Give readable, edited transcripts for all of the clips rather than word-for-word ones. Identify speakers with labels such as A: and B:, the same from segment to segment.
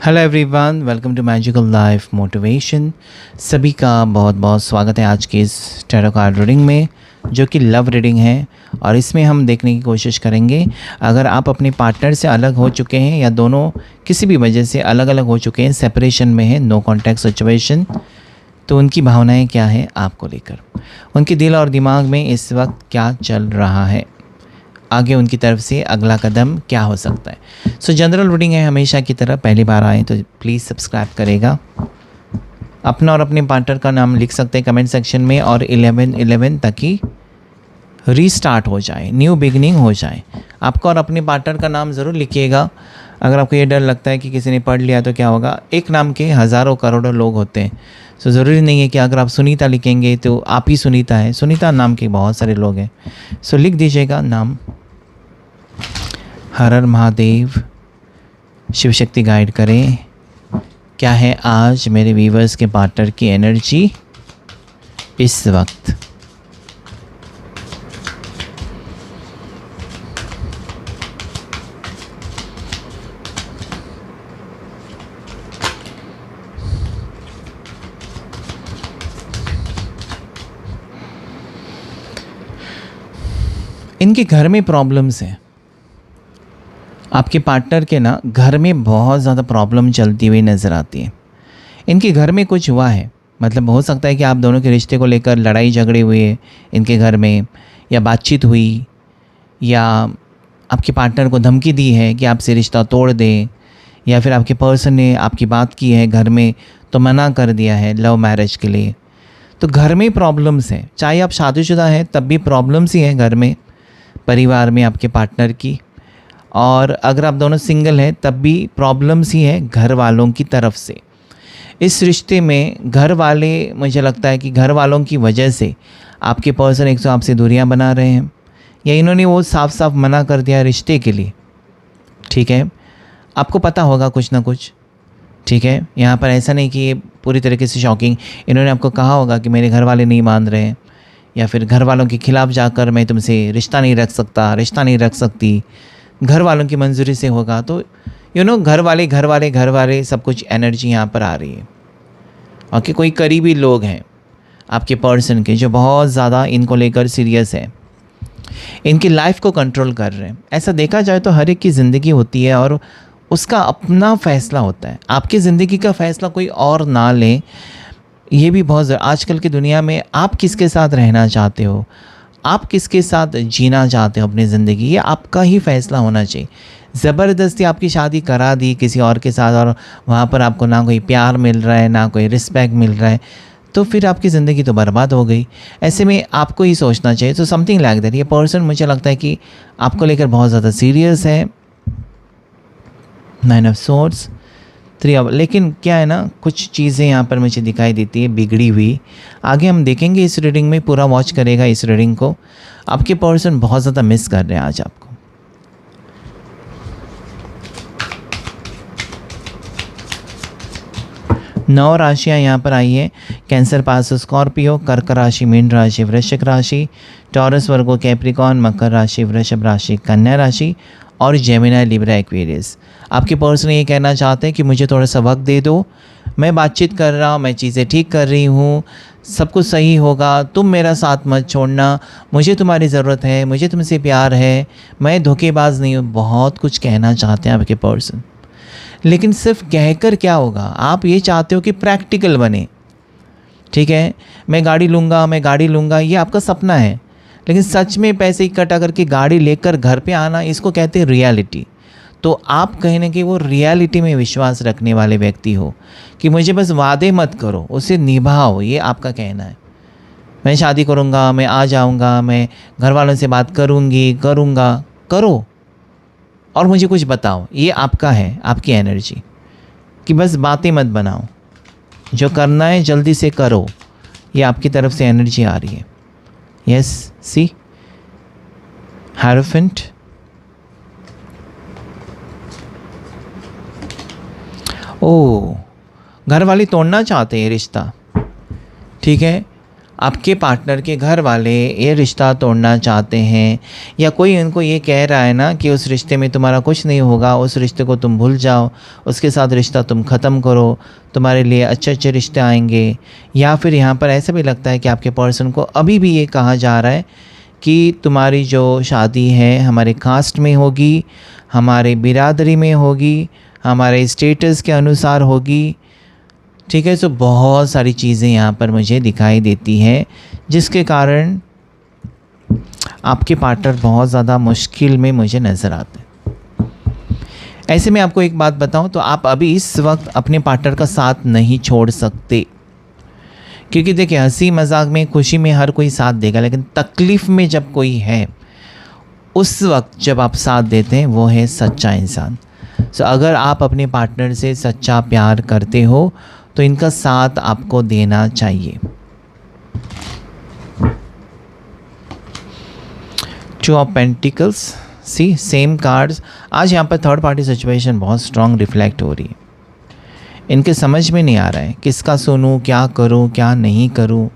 A: Hello everyone, welcome to magical life motivation. सभी का बहुत बहुत स्वागत है आज के इस टैरो कार्ड रीडिंग में, जो कि लव रीडिंग है। और इसमें हम देखने की कोशिश करेंगे, अगर आप अपने पार्टनर से अलग हो चुके हैं या दोनों किसी भी वजह से अलग अलग हो चुके हैं, सेपरेशन में है, नो कॉन्टैक्ट सिचुएशन, तो उनकी भावनाएं क्या हैं आपको लेकर, उनके दिल और दिमाग में इस वक्त क्या चल रहा है, आगे उनकी तरफ से अगला कदम क्या हो सकता है। सो जनरल रीडिंग है हमेशा की तरह। पहली बार आए तो प्लीज़ सब्सक्राइब करेगा। अपना और अपने पार्टनर का नाम लिख सकते हैं कमेंट सेक्शन में, और 11 ताकि रीस्टार्ट हो जाए, न्यू बिगनिंग हो जाए। आपका और अपने पार्टनर का नाम ज़रूर लिखिएगा। अगर आपको ये डर लगता है कि किसी ने पढ़ लिया तो क्या होगा, एक नाम के हज़ारों करोड़ों लोग होते हैं। सो ज़रूरी नहीं है कि अगर आप सुनीता लिखेंगे तो आप ही सुनीता है, सुनीता नाम के बहुत सारे लोग हैं। सो लिख दीजिएगा नाम। हर हर महादेव, शिव शक्ति गाइड करें। क्या है आज मेरे व्यूवर्स के पार्टनर की एनर्जी इस वक्त। इनके घर में प्रॉब्लम्स हैं। आपके पार्टनर के ना घर में बहुत ज़्यादा प्रॉब्लम चलती हुई नज़र आती है। इनके घर में कुछ हुआ है, मतलब हो सकता है कि आप दोनों के रिश्ते को लेकर लड़ाई झगड़े हुए इनके घर में, या बातचीत हुई, या आपके पार्टनर को धमकी दी है कि आपसे रिश्ता तोड़ दें, या फिर आपके पर्सन ने आपकी बात की है घर में तो मना कर दिया है लव मैरिज के लिए। तो घर में प्रॉब्लम्स हैं। चाहे आप शादीशुदा हैं तब भी प्रॉब्लम्स ही हैं घर में, परिवार में आपके पार्टनर की। और अगर आप दोनों सिंगल हैं तब भी प्रॉब्लम्स ही हैं घर वालों की तरफ से। इस रिश्ते में घर वाले, मुझे लगता है कि घर वालों की वजह से आपके पर्सन एक तो आपसे दूरियां बना रहे हैं, या इन्होंने वो साफ साफ मना कर दिया रिश्ते के लिए। ठीक है, आपको पता होगा कुछ ना कुछ। ठीक है, यहाँ पर ऐसा नहीं कि ये पूरी तरीके से शॉकिंग। इन्होंने आपको कहा होगा कि मेरे घर वाले नहीं मान रहे हैं, या फिर घर वालों के खिलाफ जाकर मैं तुमसे रिश्ता नहीं रख सकता, रिश्ता नहीं रख सकती, घर वालों की मंजूरी से होगा। तो घर वाले सब कुछ एनर्जी यहाँ पर आ रही है। और कि कोई करीबी लोग हैं आपके पर्सन के जो बहुत ज़्यादा इनको लेकर सीरियस है, इनकी लाइफ को कंट्रोल कर रहे हैं। ऐसा देखा जाए तो हर एक की ज़िंदगी होती है और उसका अपना फ़ैसला होता है। आपकी ज़िंदगी का फ़ैसला कोई और ना लें, ये भी बहुत आजकल की दुनिया में आप किसके साथ रहना चाहते हो, आप किसके साथ जीना चाहते हो अपनी ज़िंदगी, ये आपका ही फ़ैसला होना चाहिए। ज़बरदस्ती आपकी शादी करा दी किसी और के साथ, और वहाँ पर आपको ना कोई प्यार मिल रहा है ना कोई रिस्पेक्ट मिल रहा है, तो फिर आपकी ज़िंदगी तो बर्बाद हो गई। ऐसे में आपको ही सोचना चाहिए। तो समथिंग लाइक दैट। ये पर्सन मुझे लगता है कि आपको लेकर बहुत ज़्यादा सीरियस है। 9 ऑफ सोर्ड्स, 3 ऑफ, लेकिन क्या है ना, कुछ चीज़ें यहाँ पर मुझे दिखाई देती है बिगड़ी हुई। आगे हम देखेंगे इस रीडिंग में, पूरा वॉच करेगा इस रीडिंग को। आपके पर्सन बहुत ज़्यादा मिस कर रहे हैं आज आपको। नौ राशियाँ यहाँ पर आई है। कैंसर, पास, स्कॉर्पियो, कर्क राशि, मीन राशि, वृश्चिक राशि, टॉरस, वर्गो, कैप्रिकॉन, मकर राशि, वृषभ राशि, कन्या राशि और जेमिनी, लिब्रा, एक्वेरियस। आपके पर्सन ये कहना चाहते हैं कि मुझे थोड़ा सा वक्त दे दो, मैं बातचीत कर रहा हूँ, मैं चीज़ें ठीक कर रही हूँ, सब कुछ सही होगा, तुम मेरा साथ मत छोड़ना, मुझे तुम्हारी ज़रूरत है, मुझे तुमसे प्यार है, मैं धोखेबाज नहीं हूँ। बहुत कुछ कहना चाहते हैं आपके पर्सन, लेकिन सिर्फ कहकर क्या होगा, आप ये चाहते हो कि प्रैक्टिकल बने। ठीक है, मैं गाड़ी लूँगा, ये आपका सपना है, लेकिन सच में पैसे इकट्ठा करके गाड़ी लेकर घर पे आना, इसको कहते हैं रियलिटी। तो आप कहीं ना कहीं वो रियलिटी में विश्वास रखने वाले व्यक्ति हो कि मुझे बस वादे मत करो, उसे निभाओ, ये आपका कहना है। मैं शादी करूँगा, मैं आ जाऊँगा, मैं घर वालों से बात करूँगा, करो और मुझे कुछ बताओ। ये आपका है, आपकी एनर्जी कि बस बातें मत बनाओ, जो करना है जल्दी से करो। ये आपकी तरफ से एनर्जी आ रही है। यस, सी हायरोफेंट, ओ घर वाले तोड़ना चाहते हैं रिश्ता। ठीक है, आपके पार्टनर के घर वाले ये रिश्ता तोड़ना चाहते हैं, या कोई उनको ये कह रहा है ना कि उस रिश्ते में तुम्हारा कुछ नहीं होगा, उस रिश्ते को तुम भूल जाओ, उसके साथ रिश्ता तुम ख़त्म करो, तुम्हारे लिए अच्छे अच्छे रिश्ते आएंगे। या फिर यहाँ पर ऐसा भी लगता है कि आपके पर्सन को अभी भी ये कहा जा रहा है कि तुम्हारी जो शादी है हमारे कास्ट में होगी, हमारे बिरादरी में होगी, हमारे स्टेटस के अनुसार होगी। ठीक है, तो बहुत सारी चीज़ें यहाँ पर मुझे दिखाई देती हैं जिसके कारण आपके पार्टनर बहुत ज़्यादा मुश्किल में मुझे नज़र आते हैं। ऐसे में आपको एक बात बताऊं तो आप अभी इस वक्त अपने पार्टनर का साथ नहीं छोड़ सकते, क्योंकि देखिए हंसी मजाक में खुशी में हर कोई साथ देगा, लेकिन तकलीफ़ में जब कोई है उस वक्त जब आप साथ देते हैं वो है सच्चा इंसान। सो अगर आप अपने पार्टनर से सच्चा प्यार करते हो तो इनका साथ आपको देना चाहिए। Two of pentacles, see same cards. आज यहाँ पर थर्ड पार्टी सिचुएशन बहुत स्ट्रांग रिफ्लेक्ट हो रही है। इनके समझ में नहीं आ रहा है किसका सुनूं, क्या करूं, क्या नहीं करूं।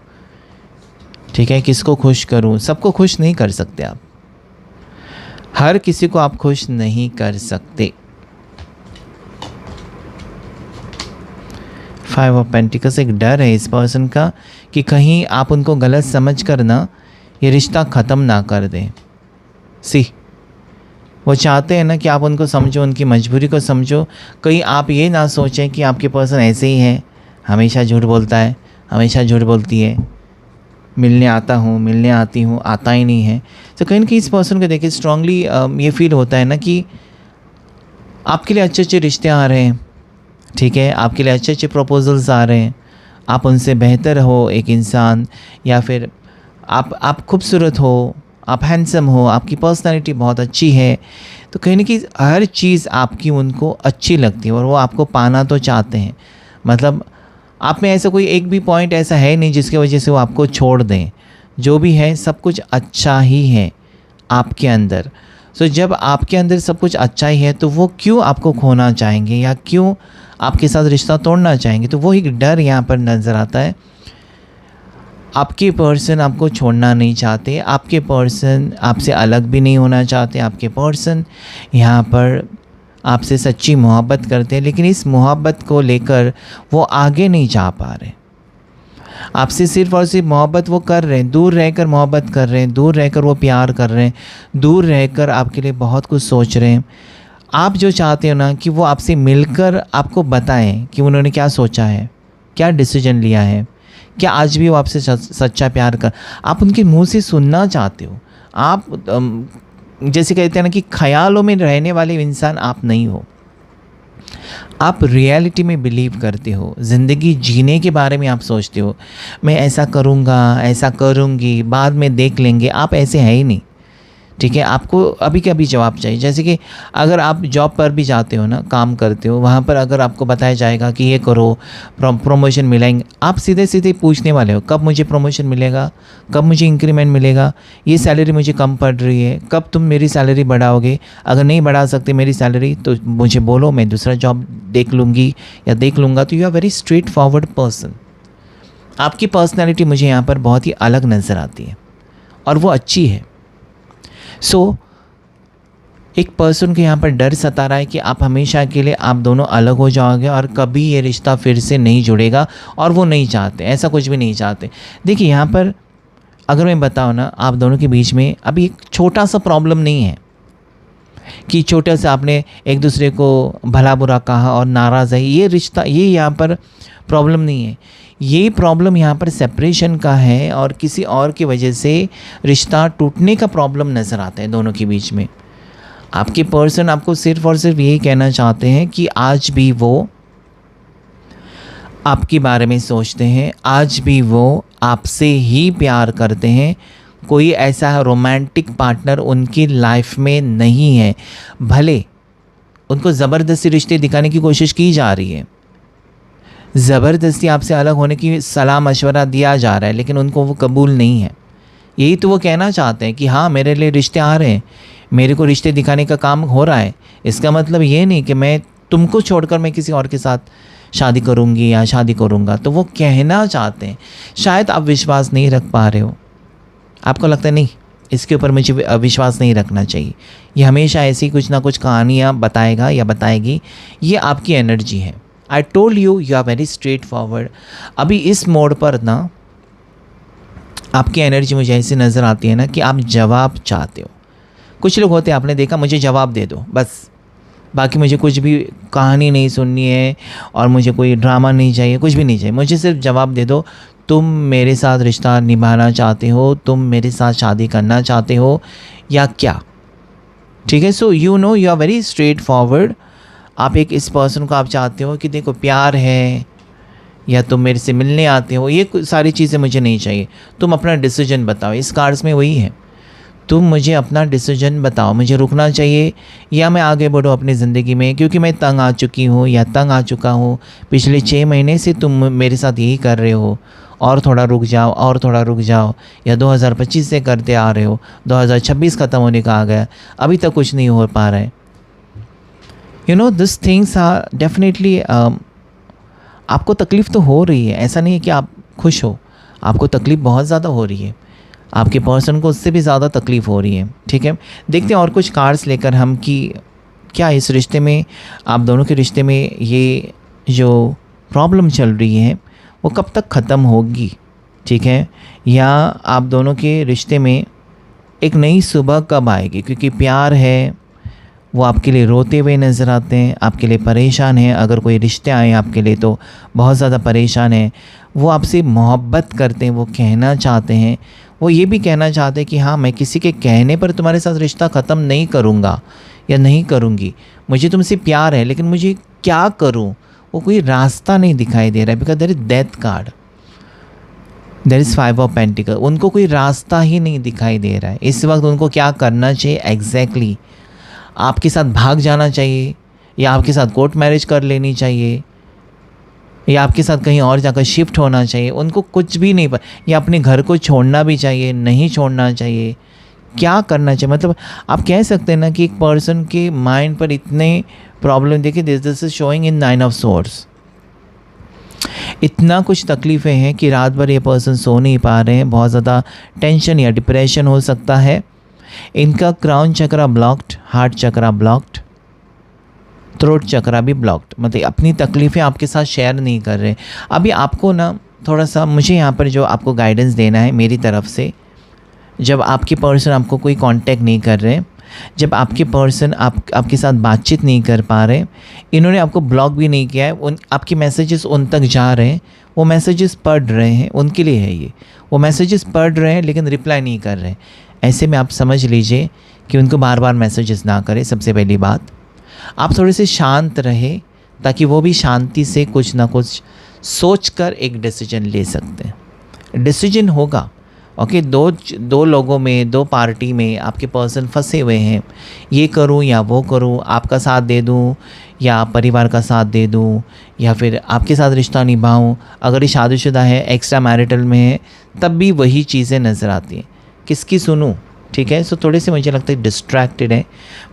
A: ठीक है, किसको खुश करूं। सबको खुश नहीं कर सकते आप, हर किसी को आप खुश नहीं कर सकते। 5 ऑफ पेंटिकल्स, एक डर है इस पर्सन का कि कहीं आप उनको गलत समझ कर ना ये रिश्ता ख़त्म ना कर दें। सी वो चाहते हैं ना कि आप उनको समझो, उनकी मजबूरी को समझो। कहीं आप ये ना सोचें कि आपके पर्सन ऐसे ही हैं, हमेशा झूठ बोलता है, हमेशा झूठ बोलती है, मिलने आता हूँ, मिलने आती हूँ, आता ही नहीं है। तो कहीं ना कहीं इस पर्सन को देखिए स्ट्रांगली ये फील होता है ना कि आपके लिए अच्छे अच्छे रिश्ते आ रहे हैं। ठीक है, आपके लिए अच्छे अच्छे प्रपोजल्स आ रहे हैं, आप उनसे बेहतर हो एक इंसान, या फिर आप खूबसूरत हो, आप हैंडसम हो, आपकी पर्सनालिटी बहुत अच्छी है। तो कहीं ना कहीं हर चीज़ आपकी उनको अच्छी लगती है और वो आपको पाना तो चाहते हैं। मतलब आप में ऐसा कोई एक भी पॉइंट ऐसा है नहीं जिसकी वजह से वो आपको छोड़ दें। जो भी है सब कुछ अच्छा ही है आपके अंदर। सो जब आपके अंदर सब कुछ अच्छा ही है तो वो क्यों आपको खोना चाहेंगे या क्यों आपके साथ रिश्ता तोड़ना चाहेंगे। तो वो एक डर यहाँ पर नज़र आता है। आपके पर्सन आपको छोड़ना नहीं चाहते, आपके पर्सन आपसे अलग भी नहीं होना चाहते, आपके पर्सन यहाँ पर आपसे सच्ची मोहब्बत करते हैं, लेकिन इस मोहब्बत को लेकर वो आगे नहीं जा पा रहे। आपसे सिर्फ़ और सिर्फ मोहब्बत वो कर रहे हैं, दूर रहकर मोहब्बत कर रहे हैं, दूर रहकर वो प्यार कर रहे हैं, दूर रहकर आपके लिए बहुत कुछ सोच रहे हैं। आप जो चाहते हो ना कि वो आपसे मिलकर आपको बताएं कि उन्होंने क्या सोचा है, क्या डिसीजन लिया है, क्या आज भी वो आपसे सच्चा प्यार कर, आप उनके मुंह से सुनना चाहते हो। आप जैसे कहते हैं ना कि ख्यालों में रहने वाले इंसान आप नहीं हो, आप रियलिटी में बिलीव करते हो, ज़िंदगी जीने के बारे में आप सोचते हो। मैं ऐसा करूँगा, ऐसा करूँगी, बाद में देख लेंगे। आप ऐसे हैं ही नहीं। ठीक है, आपको अभी के अभी जवाब चाहिए। जैसे कि अगर आप जॉब पर भी जाते हो ना, काम करते हो, वहाँ पर अगर आपको बताया जाएगा कि ये करो, प्रमोशन मिलेंगे, आप सीधे सीधे पूछने वाले हो कब मुझे प्रमोशन मिलेगा, कब मुझे इंक्रीमेंट मिलेगा, ये सैलरी मुझे कम पड़ रही है, कब तुम मेरी सैलरी बढ़ाओगे, अगर नहीं बढ़ा सकते मेरी सैलरी तो मुझे बोलो, मैं दूसरा जॉब देख लूँगी या देख लूँगा। तो you are very straightforward person. आपकी पर्सनैलिटी मुझे यहाँ पर बहुत ही अलग नज़र आती है और वो अच्छी है। एक पर्सन को यहाँ पर डर सता रहा है कि आप हमेशा के लिए आप दोनों अलग हो जाओगे और कभी ये रिश्ता फिर से नहीं जुड़ेगा, और वो नहीं चाहते, ऐसा कुछ भी नहीं चाहते। देखिए यहाँ पर अगर मैं बताऊँ ना, आप दोनों के बीच में अभी एक छोटा सा प्रॉब्लम नहीं है कि छोटे से आपने एक दूसरे को भला बुरा कहा और नाराज़ है। ये रिश्ता, ये यहाँ पर प्रॉब्लम नहीं है। ये प्रॉब्लम यहाँ पर सेपरेशन का है और किसी और की वजह से रिश्ता टूटने का प्रॉब्लम नज़र आता है दोनों के बीच में। आपके पर्सन आपको सिर्फ़ और सिर्फ यही कहना चाहते हैं कि आज भी वो आपके बारे में सोचते हैं, आज भी वो आपसे ही प्यार करते हैं। कोई ऐसा रोमांटिक पार्टनर उनकी लाइफ में नहीं है। भले उनको ज़बरदस्ती रिश्ते दिखाने की कोशिश की जा रही है, ज़बरदस्ती आपसे अलग होने की सलाह मशवरा दिया जा रहा है, लेकिन उनको वो कबूल नहीं है। यही तो वो कहना चाहते हैं कि हाँ मेरे लिए रिश्ते आ रहे हैं, मेरे को रिश्ते दिखाने का काम हो रहा है। इसका मतलब ये नहीं कि मैं तुमको छोड़कर मैं किसी और के साथ शादी करूँगी या शादी करूँगा, तो वो कहना चाहते हैं, शायद आप विश्वास नहीं रख पा रहे हो। आपको लगता है नहीं, इसके ऊपर मुझे विश्वास नहीं रखना चाहिए, ये हमेशा ऐसी कुछ ना कुछ कहानियाँ बताएगा या बताएगी। ये आपकी एनर्जी है। I told you, you are very straightforward. अभी इस मोड पर ना आपकी एनर्जी मुझे ऐसी नज़र आती है ना कि आप जवाब चाहते हो। कुछ लोग होते हैं, आपने देखा, मुझे जवाब दे दो बस, बाकी मुझे कुछ भी कहानी नहीं सुननी है और मुझे कोई ड्रामा नहीं चाहिए, कुछ भी नहीं चाहिए, मुझे सिर्फ जवाब दे दो। तुम मेरे साथ रिश्ता निभाना चाहते हो, तुम मेरे साथ शादी करना चाहते हो या क्या? ठीक है, so you know you are very straightforward. आप एक इस पर्सन को आप चाहते हो कि देखो प्यार है, या तुम मेरे से मिलने आते हो, ये सारी चीज़ें मुझे नहीं चाहिए, तुम अपना डिसीजन बताओ। इस कार्ड्स में वही है, तुम मुझे अपना डिसीजन बताओ, मुझे रुकना चाहिए या मैं आगे बढ़ूँ अपनी ज़िंदगी में, क्योंकि मैं तंग आ चुकी हूँ या तंग आ चुका हूँ। पिछले 6 महीने से तुम मेरे साथ यही कर रहे हो, और थोड़ा रुक जाओ, और थोड़ा रुक जाओ, या 2025 से करते आ रहे हो, 2026 ख़त्म होने का आ गया, अभी तक कुछ नहीं हो पा रहा है। You know this things are definitely, आपको तकलीफ़ तो हो रही है, ऐसा नहीं है कि आप खुश हो, आपको तकलीफ़ बहुत ज़्यादा हो रही है, आपके पर्सन को उससे भी ज़्यादा तकलीफ़ हो रही है। ठीक है, देखते हैं और कुछ कार्ड्स लेकर हम कि क्या इस रिश्ते में, आप दोनों के रिश्ते में ये जो प्रॉब्लम चल रही है वो कब तक ख़त्म होगी। ठीक है, या आप दोनों के रिश्ते में एक नई सुबह कब आएगी, क्योंकि प्यार है वो आपके लिए रोते हुए नज़र आते हैं, आपके लिए परेशान हैं। अगर कोई रिश्ते आए आपके लिए तो बहुत ज़्यादा परेशान है। वो आपसे मोहब्बत करते हैं, वो कहना चाहते हैं, वो ये भी कहना चाहते हैं कि हाँ, मैं किसी के कहने पर तुम्हारे साथ रिश्ता ख़त्म नहीं करूँगा या नहीं करूँगी, मुझे तुमसे प्यार है, लेकिन मुझे क्या करूँ, वो कोई रास्ता नहीं दिखाई दे रहा है। Because there is death card, there is 5 of pentacle, उनको कोई रास्ता ही नहीं दिखाई दे रहा है। इस वक्त उनको क्या करना चाहिए एग्जैक्टली, आपके साथ भाग जाना चाहिए, या आपके साथ कोर्ट मैरिज कर लेनी चाहिए, या आपके साथ कहीं और जाकर शिफ्ट होना चाहिए, उनको कुछ भी नहीं पता, या अपने घर को छोड़ना भी चाहिए, नहीं छोड़ना चाहिए, क्या करना चाहिए। मतलब आप कह सकते हैं ना कि एक पर्सन के माइंड पर इतने प्रॉब्लम, देखिए this is showing in 9 of swords, इतना कुछ तकलीफ़ें हैं कि रात भर ये पर्सन सो नहीं पा रहे हैं, बहुत ज़्यादा टेंशन या डिप्रेशन हो सकता है। इनका क्राउन चक्रा ब्लॉक्ड, हार्ट चक्रा ब्लॉक्ड, थ्रोट चक्रा भी ब्लॉक्ड, मतलब अपनी तकलीफ़ें आपके साथ शेयर नहीं कर रहे। अभी आपको ना थोड़ा सा, मुझे यहाँ पर जो आपको गाइडेंस देना है मेरी तरफ से, जब आपके पर्सन आपको कोई कांटेक्ट नहीं कर रहे, जब आपके पर्सन आपके साथ बातचीत नहीं कर पा रहे, इन्होंने आपको ब्लॉक भी नहीं किया है, आपके मैसेजेस उन तक जा रहे हैं, वो मैसेजेस पढ़ रहे हैं, उनके लिए है ये, वो मैसेजेस पढ़ रहे हैं लेकिन रिप्लाई नहीं कर रहे हैं। ऐसे में आप समझ लीजिए कि उनको बार बार मैसेजेस ना करें। सबसे पहली बात, आप थोड़े से शांत रहे ताकि वो भी शांति से कुछ ना कुछ सोचकर एक डिसीजन ले सकते हैं। डिसीजन होगा, ओके, दो लोगों में, दो पार्टी में आपके पर्सन फंसे हुए हैं, ये करूं या वो करूं, आपका साथ दे दूं या परिवार का साथ दे दूं, या फिर आपके साथ रिश्ता निभाऊं। अगर ये शादीशुदा है, एक्स्ट्रा मैरिटल में है, तब भी वही चीज़ें नज़र आती हैं, किसकी सुनूं। ठीक है, सो थोड़े से मुझे लगता है डिस्ट्रैक्टेड है।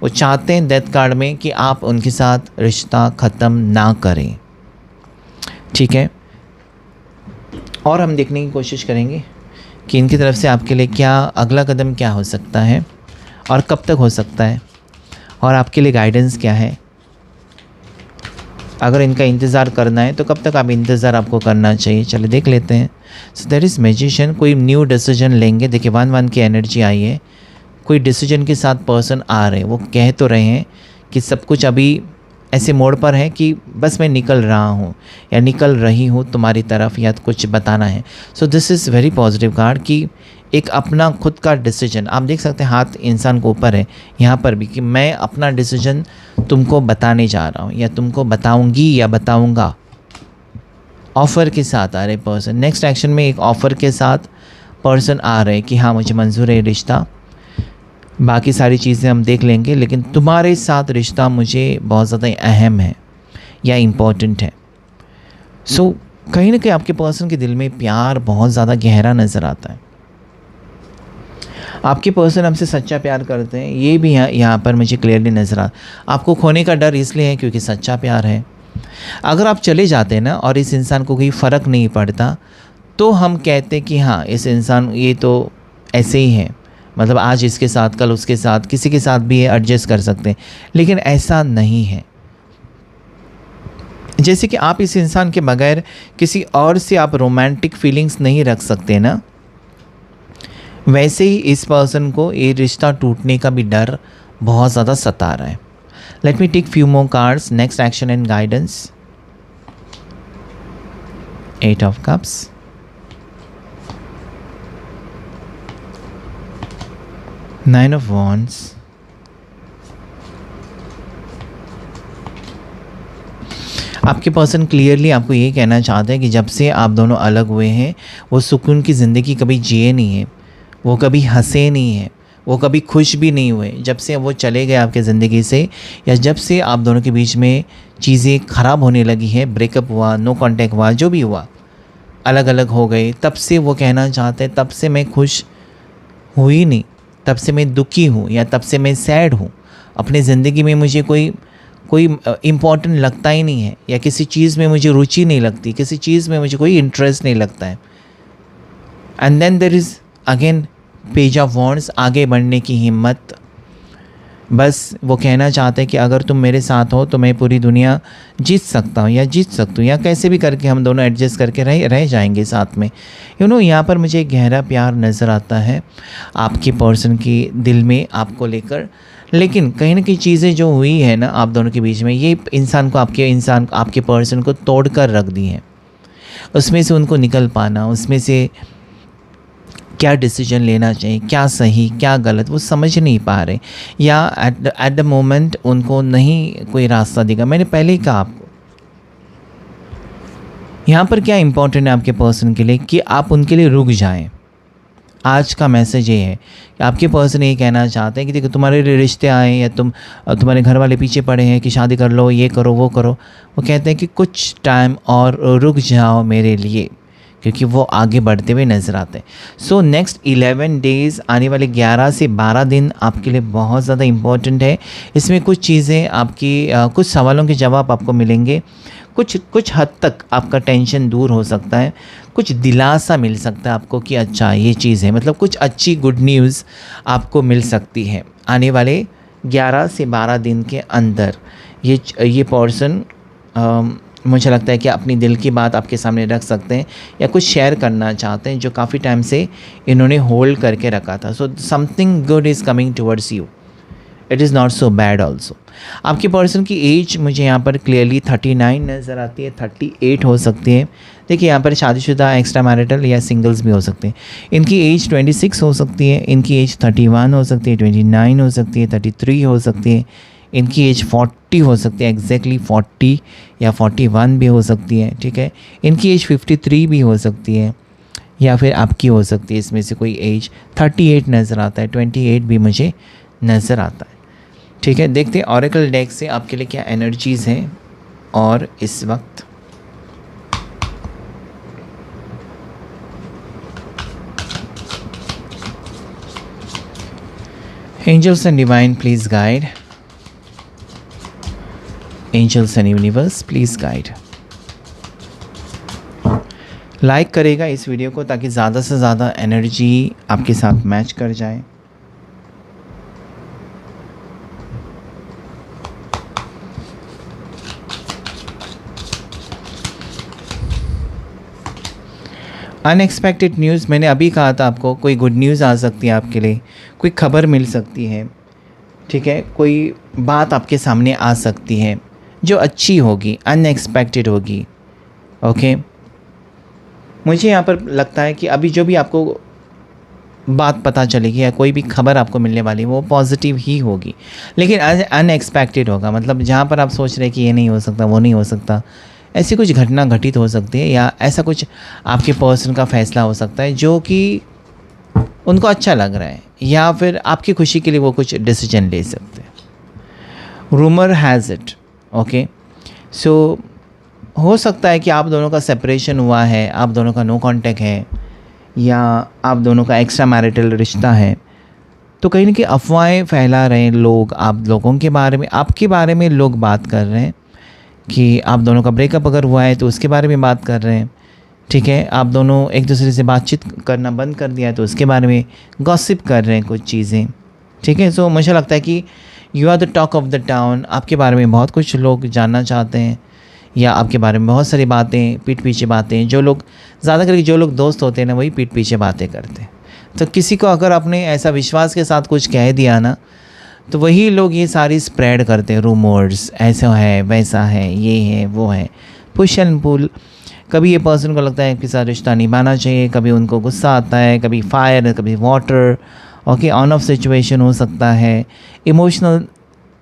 A: वो चाहते हैं डेथ कार्ड में कि आप उनके साथ रिश्ता ख़त्म ना करें। ठीक है, और हम देखने की कोशिश करेंगे कि इनकी तरफ से आपके लिए क्या अगला कदम क्या हो सकता है और कब तक हो सकता है, और आपके लिए गाइडेंस क्या है। अगर इनका इंतज़ार करना है तो कब तक आप इंतज़ार आपको करना चाहिए, चलिए देख लेते हैं। सो देयर इज़ मैजिशियन, कोई न्यू डिसीजन लेंगे। देखिए 1-1 की एनर्जी आई है, कोई डिसीजन के साथ पर्सन आ रहे हैं। वो कह तो रहे हैं कि सब कुछ अभी ऐसे मोड़ पर है कि बस मैं निकल रहा हूँ या निकल रही हूँ तुम्हारी तरफ, या कुछ बताना है। सो this is very positive card कि एक अपना खुद का डिसीजन, आप देख सकते हैं हाथ इंसान को ऊपर है यहाँ पर भी, कि मैं अपना डिसीजन तुमको बताने जा रहा हूँ या तुमको बताऊँगी या बताऊँगा। ऑफ़र के साथ आ रहे पर्सन, नेक्स्ट एक्शन में एक ऑफ़र के साथ पर्सन आ रहे कि हाँ मुझे मंजूर है रिश्ता, बाकी सारी चीज़ें हम देख लेंगे, लेकिन तुम्हारे साथ रिश्ता मुझे बहुत ज़्यादा अहम है या इम्पॉर्टेंट है। सो कहीं ना कहीं आपके पर्सन के दिल में प्यार बहुत ज़्यादा गहरा नज़र आता है। आपके पर्सन हमसे सच्चा प्यार करते हैं, ये भी यहाँ पर मुझे क्लियरली नज़र आता। आपको खोने का डर इसलिए है क्योंकि सच्चा प्यार है, अगर आप चले जाते ना और इस इंसान को कोई फ़र्क नहीं पड़ता, तो हम कहते कि हाँ इस इंसान ये तो ऐसे ही है, मतलब आज इसके साथ कल उसके साथ, किसी के साथ भी ये एडजस्ट कर सकते हैं। लेकिन ऐसा नहीं है। जैसे कि आप इस इंसान के बगैर किसी और से आप रोमांटिक फीलिंग्स नहीं रख सकते ना, वैसे ही इस पर्सन को ये रिश्ता टूटने का भी डर बहुत ज़्यादा सता रहा है। Let me take few more cards. Next action and guidance. 8 of cups, Nine of Wands, आपके पर्सन क्लियरली आपको ये कहना चाहते हैं कि जब से आप दोनों अलग हुए हैं वो सुकून की ज़िंदगी कभी जिए नहीं है, वो कभी हंसे नहीं है, वो कभी खुश भी नहीं हुए। जब से वो चले गए आपके ज़िंदगी से, या जब से आप दोनों के बीच में चीज़ें ख़राब होने लगी हैं, ब्रेकअप हुआ, नो कांटेक्ट हुआ, जो भी हुआ, अलग अलग हो गए, तब से वो कहना चाहते हैं तब से मैं खुश हुई नहीं, तब से मैं दुखी हूँ, या तब से मैं सैड हूँ। अपनी ज़िंदगी में मुझे कोई इम्पोर्टेंट लगता ही नहीं है, या किसी चीज़ में मुझे रुचि नहीं लगती, किसी चीज़ में मुझे कोई इंटरेस्ट नहीं लगता है। And then there is again page of wands, आगे बढ़ने की हिम्मत। बस वो कहना चाहते हैं कि अगर तुम मेरे साथ हो तो मैं पूरी दुनिया जीत सकता हूँ, या जीत सकती हूँ, या कैसे भी करके हम दोनों एडजस्ट करके रह जाएंगे साथ में। यहाँ पर मुझे एक गहरा प्यार नज़र आता है आपके पर्सन की दिल में आपको लेकर। लेकिन कहीं ना कहीं चीज़ें जो हुई है ना आप दोनों के बीच में, ये आपके पर्सन को तोड़ कर रख दी हैं। उसमें से उनको निकल पाना, उसमें से क्या डिसीजन लेना चाहिए, क्या सही क्या गलत, वो समझ नहीं पा रहे, या एट द मोमेंट उनको नहीं कोई रास्ता दिखा। मैंने पहले ही कहा आपको, यहाँ पर क्या इंपॉर्टेंट है आपके पर्सन के लिए कि आप उनके लिए रुक जाएं। आज का मैसेज ये है कि आपके पर्सन ये कहना चाहते हैं कि देखो तुम्हारे लिए रिश्ते आए, या तुम्हारे घर वाले पीछे पड़े हैं कि शादी कर लो, ये करो वो करो। वो कहते हैं कि कुछ टाइम और रुक जाओ मेरे लिए, क्योंकि वो आगे बढ़ते हुए नज़र आते हैं। सो नेक्स्ट 11 डेज़, आने वाले 11 से 12 दिन आपके लिए बहुत ज़्यादा इम्पोर्टेंट है। इसमें कुछ चीज़ें आपकी कुछ सवालों के जवाब आपको मिलेंगे, कुछ हद तक आपका टेंशन दूर हो सकता है, कुछ दिलासा मिल सकता है आपको कि अच्छा ये चीज़ है, मतलब कुछ अच्छी गुड न्यूज़ आपको मिल सकती है आने वाले 11 से 12 दिन के अंदर। ये पर्सन मुझे लगता है कि अपनी दिल की बात आपके सामने रख सकते हैं, या कुछ शेयर करना चाहते हैं जो काफ़ी टाइम से इन्होंने होल्ड करके रखा था। So something good is coming towards you, it is not so bad also. आपके पर्सन की एज मुझे यहाँ पर क्लियरली 39 नज़र आती है, 38 हो सकती है। देखिए यहाँ पर शादीशुदा, एक्स्ट्रा मैरिटल या सिंगल्स भी हो सकते हैं। इनकी एज 26 हो सकती है, इनकी एज 31 हो सकती है, 29 हो सकती है, 33 हो सकती है, इनकी एज 40 हो सकती है, एग्जैक्टली 40 या 41 भी हो सकती है, ठीक है। इनकी एज 53 भी हो सकती है, या फिर आपकी हो सकती है इसमें से कोई एज। 38 नज़र आता है, 28 भी मुझे नज़र आता है, ठीक है। देखते हैं ऑरेकल डेक से आपके लिए क्या एनर्जीज़ हैं और इस वक्त। Angels and divine please guide, angels and universe please guide. Like करेगा इस वीडियो को ताकि ज़्यादा से ज़्यादा एनर्जी आपके साथ मैच कर जाए। अनएक्सपेक्टेड न्यूज़, मैंने अभी कहा था आपको, कोई गुड न्यूज़ आ सकती है आपके लिए, कोई खबर मिल सकती है, ठीक है। कोई बात आपके सामने आ सकती है जो अच्छी होगी, अनएक्सपेक्टेड होगी, ओके। मुझे यहाँ पर लगता है कि अभी जो भी आपको बात पता चलेगी या कोई भी खबर आपको मिलने वाली वो पॉजिटिव ही होगी, लेकिन अनएक्सपेक्टेड होगा। मतलब जहाँ पर आप सोच रहे हैं कि ये नहीं हो सकता, वो नहीं हो सकता, ऐसी कुछ घटना घटित हो सकती है, या ऐसा कुछ आपके पर्सन का फैसला हो सकता है जो कि उनको अच्छा लग रहा है, या फिर आपकी खुशी के लिए वो कुछ डिसीजन ले सकते हैं। Rumour has it, okay. So हो सकता है कि आप दोनों का सेपरेशन हुआ है, आप दोनों का नो कांटेक्ट है, या आप दोनों का एक्स्ट्रा मैरिटल रिश्ता है। तो कहीं ना कहीं अफवाहें फैला रहे हैं लोग, आप लोगों के बारे में, आपके बारे में लोग बात कर रहे हैं कि आप दोनों का ब्रेकअप अगर हुआ है तो उसके बारे में बात कर रहे हैं, ठीक है। आप दोनों एक दूसरे से बातचीत करना बंद कर दिया है तो उसके बारे में गॉसिप कर रहे हैं कुछ चीज़ें, ठीक है। सो मुझे लगता है कि you are the talk of the town, आपके बारे में बहुत कुछ लोग जानना चाहते हैं, या आपके बारे में बहुत सारी बातें, पीठ पीछे बातें, जो लोग ज़्यादा करके जो लोग दोस्त होते हैं ना वही पीठ पीछे बातें करते हैं। तो किसी को अगर आपने ऐसा विश्वास के साथ कुछ कह दिया ना, तो वही लोग ये सारी स्प्रेड करते हैं रूमर्स, ऐसा है वैसा है, ये है वो है, पुश एंड पुल। कभी ये पर्सन को लगता है कि साथ रिश्ता निभाना चाहिए, कभी उनको गुस्सा आता है, कभी फायर, कभी water, okay, on off situation हो सकता है, इमोशनल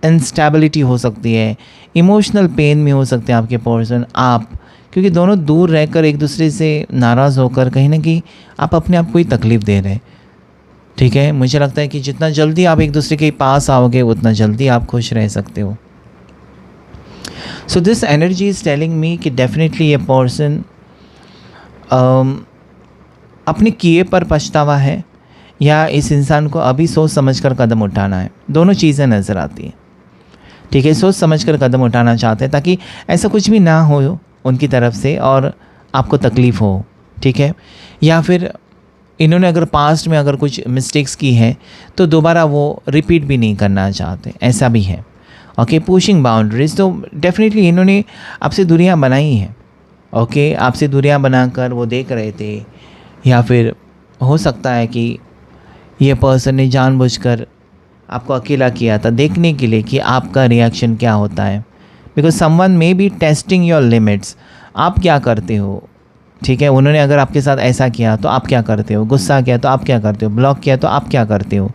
A: इंस्टेबिलिटी हो सकती है, इमोशनल पेन में हो सकते हैं आपके पर्सन, आप, क्योंकि दोनों दूर रहकर एक दूसरे से नाराज़ होकर कहीं ना कहीं आप अपने आप को ही तकलीफ़ दे रहे हैं, ठीक है। मुझे लगता है कि जितना जल्दी आप एक दूसरे के पास आओगे उतना जल्दी आप खुश रह सकते हो। So this energy is telling me कि डेफिनेटली ये पर्सन अपने किए पर पछतावा है, या इस इंसान को अभी सोच समझकर कदम उठाना है। दोनों चीज़ें नज़र आती हैं, ठीक है। सोच समझकर कदम उठाना चाहते हैं ताकि ऐसा कुछ भी ना हो उनकी तरफ से और आपको तकलीफ़ हो, ठीक है। या फिर इन्होंने अगर पास्ट में अगर कुछ मिस्टेक्स की है तो दोबारा वो रिपीट भी नहीं करना चाहते, ऐसा भी है, ओके। पुशिंग बाउंड्रीज, तो डेफिनेटली इन्होंने आपसे दूरियां बनाई हैं, ओके। आपसे दूरियां बनाकर वो देख रहे थे, या फिर हो सकता है कि ये पर्सन ने जानबूझकर आपको अकेला किया था देखने के लिए कि आपका रिएक्शन क्या होता है, because someone may be testing your limits. आप क्या करते हो, ठीक है। उन्होंने अगर आपके साथ ऐसा किया तो आप क्या करते हो, गुस्सा किया तो आप क्या करते हो, ब्लॉक किया तो आप क्या करते हो,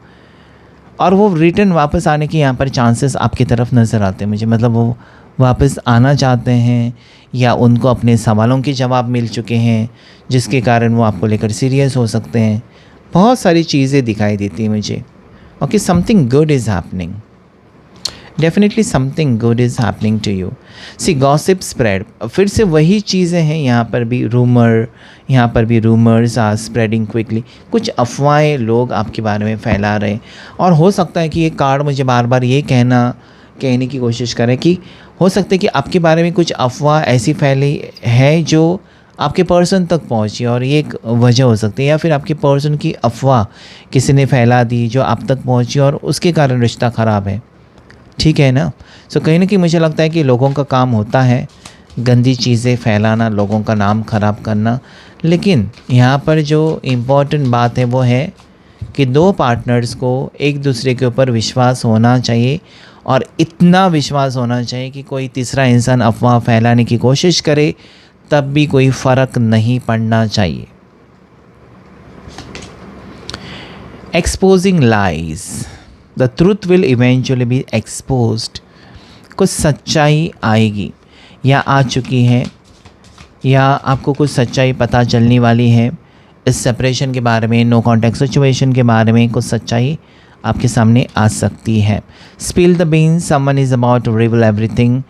A: और वो रिटर्न वापस आने के यहाँ पर चांसेस आपकी तरफ नज़र आते हैं मुझे। मतलब वो वापस आना चाहते हैं, या उनको अपने सवालों के जवाब मिल चुके हैं जिसके कारण वो आपको लेकर सीरियस हो सकते हैं। बहुत सारी चीज़ें दिखाई देती हैं मुझे, okay. Something good is happening, definitely something good is happening to you. See gossip spread, फिर से वही चीज़ें हैं, यहाँ पर भी रूमर, यहाँ पर भी रूमर्स आर स्प्रेडिंग क्विकली। कुछ अफवाहें लोग आपके बारे में फैला रहे हैं, और हो सकता है कि ये कार्ड मुझे बार बार ये कहने की कोशिश करें कि हो सकता है कि आपके बारे में कुछ अफवाह ऐसी फैली है जो आपके पर्सन तक पहुंची, और ये एक वजह हो सकती है, या फिर आपके पर्सन की अफवाह किसी ने फैला दी जो आप तक पहुंची और उसके कारण रिश्ता ख़राब है, ठीक है ना। सो कहीं ना कहीं मुझे लगता है कि लोगों का काम होता है गंदी चीज़ें फैलाना, लोगों का नाम ख़राब करना, लेकिन यहाँ पर जो इम्पॉर्टेंट बात है वो है कि दो पार्टनर्स को एक दूसरे के ऊपर विश्वास होना चाहिए, और इतना विश्वास होना चाहिए कि कोई तीसरा इंसान अफवाह फैलाने की कोशिश करे तब भी कोई फ़र्क नहीं पड़ना चाहिए। Exposing lies, the truth will eventually B exposed. कुछ सच्चाई आएगी, या आ चुकी है, या आपको कुछ सच्चाई पता चलने वाली है इस सेपरेशन के बारे में, नो कॉन्टैक्ट सिचुएशन के बारे में। कुछ सच्चाई आपके सामने आ सकती है। Spill the beans, someone is about to reveal everything,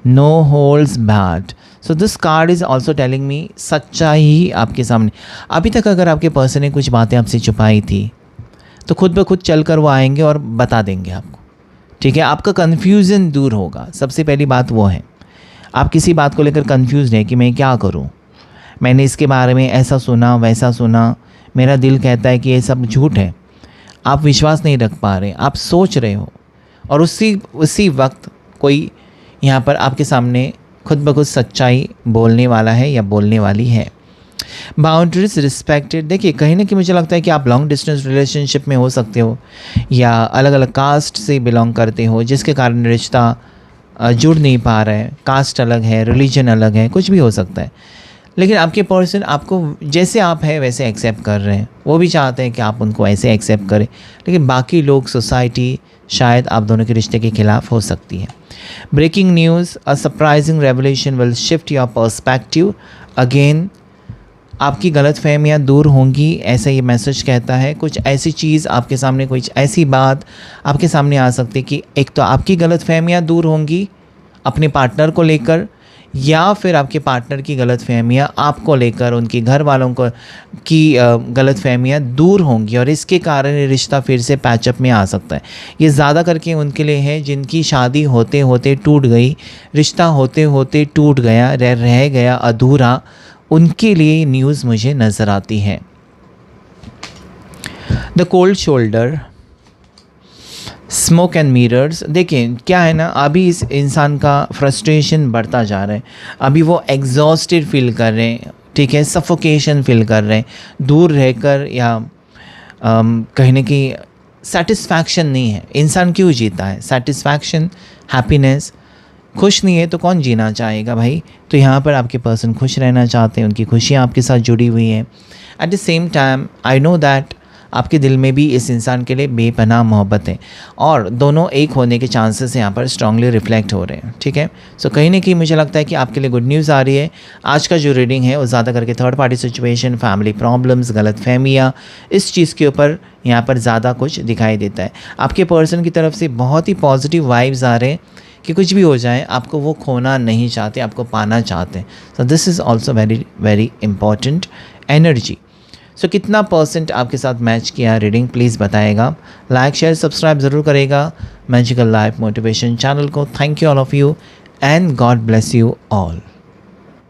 A: no holds barred. So this card is also telling me सच्चाई आपके सामने। अभी तक अगर आपके पर्सन ने कुछ बातें आपसे छुपाई थी तो खुद ब खुद चल कर वो आएंगे और बता देंगे आपको, ठीक है। आपका कन्फ्यूज़न दूर होगा, सबसे पहली बात वो है। आप किसी बात को लेकर कन्फ्यूज़ हैं कि मैं क्या करूं, मैंने इसके बारे में ऐसा सुना वैसा सुना, मेरा दिल कहता है कि ये सब झूठ है। आप विश्वास नहीं रख पा रहे, आप सोच रहे हो, और उसी वक्त कोई यहाँ पर आपके सामने खुद ब खुद सच्चाई बोलने वाला है या बोलने वाली है। बाउंड्रीज रिस्पेक्टेड, देखिए कहीं ना कहीं मुझे लगता है कि आप लॉन्ग डिस्टेंस रिलेशनशिप में हो सकते हो, या अलग अलग कास्ट से बिलोंग करते हो जिसके कारण रिश्ता जुड़ नहीं पा रहा है। कास्ट अलग है, रिलीजन अलग है, कुछ भी हो सकता है, लेकिन आपके पर्सन आपको जैसे आप हैं वैसे एक्सेप्ट कर रहे हैं। वो भी चाहते हैं कि आप उनको ऐसे एक्सेप्ट करें, लेकिन बाकी लोग, सोसाइटी शायद आप दोनों के रिश्ते के खिलाफ हो सकती है। Breaking news, a surprising revelation will shift your perspective. Again आपकी गलतफहमियां दूर होंगी, ऐसा ये मैसेज कहता है। कुछ ऐसी चीज़ आपके सामने, कुछ ऐसी बात आपके सामने आ सकती है कि एक तो आपकी गलतफहमियां दूर होंगी अपने पार्टनर को लेकर, या फिर आपके पार्टनर की गलतफहमियां आपको लेकर, उनके घर वालों को की गलतफहमियां दूर होंगी और इसके कारण ये रिश्ता फिर से पैचअप में आ सकता है। ये ज़्यादा करके उनके लिए है जिनकी शादी होते होते टूट गई, रिश्ता होते होते टूट गया, रह गया अधूरा, उनके लिए न्यूज़ मुझे नज़र आती है। The cold shoulder, smoke and mirrors. देखिए क्या है ना, अभी इस इंसान का फ्रस्ट्रेशन बढ़ता जा रहा है, अभी वो एग्जॉस्टेड फील कर रहे हैं, ठीक है, सफोकेशन फील कर रहे हैं, दूर रहकर या कहीं ना कहीं सेटिस्फैक्शन नहीं है। इंसान क्यों जीता है? Satisfaction, happiness. खुश नहीं है तो कौन जीना चाहेगा भाई? तो यहाँ पर आपके पर्सन खुश रहना चाहते हैं, उनकी खुशियाँ आपके साथ जुड़ी हुई हैं। At the same time I know that आपके दिल में भी इस इंसान के लिए बेपनाह मोहब्बत है और दोनों एक होने के चांसेस यहाँ पर स्ट्रांगली रिफ्लेक्ट हो रहे हैं, ठीक है। सो कहीं ना कहीं मुझे लगता है कि आपके लिए गुड न्यूज़ आ रही है। आज का जो रीडिंग है वो ज़्यादा करके third party situation, family problems, गलतफहमियाँ, इस चीज़ के ऊपर यहाँ पर ज़्यादा कुछ दिखाई देता है। आपके पर्सन की तरफ से बहुत ही पॉजिटिव वाइब्स आ रहे हैं कि कुछ भी हो जाए आपको वो खोना नहीं चाहते, आपको पाना चाहते हैं। So this is also very very important energy. So कितना परसेंट आपके साथ मैच किया रीडिंग प्लीज़ बताएगा। लाइक शेयर सब्सक्राइब ज़रूर करेगा मैजिकल लाइफ मोटिवेशन चैनल को। Thank you all of you and God bless you all.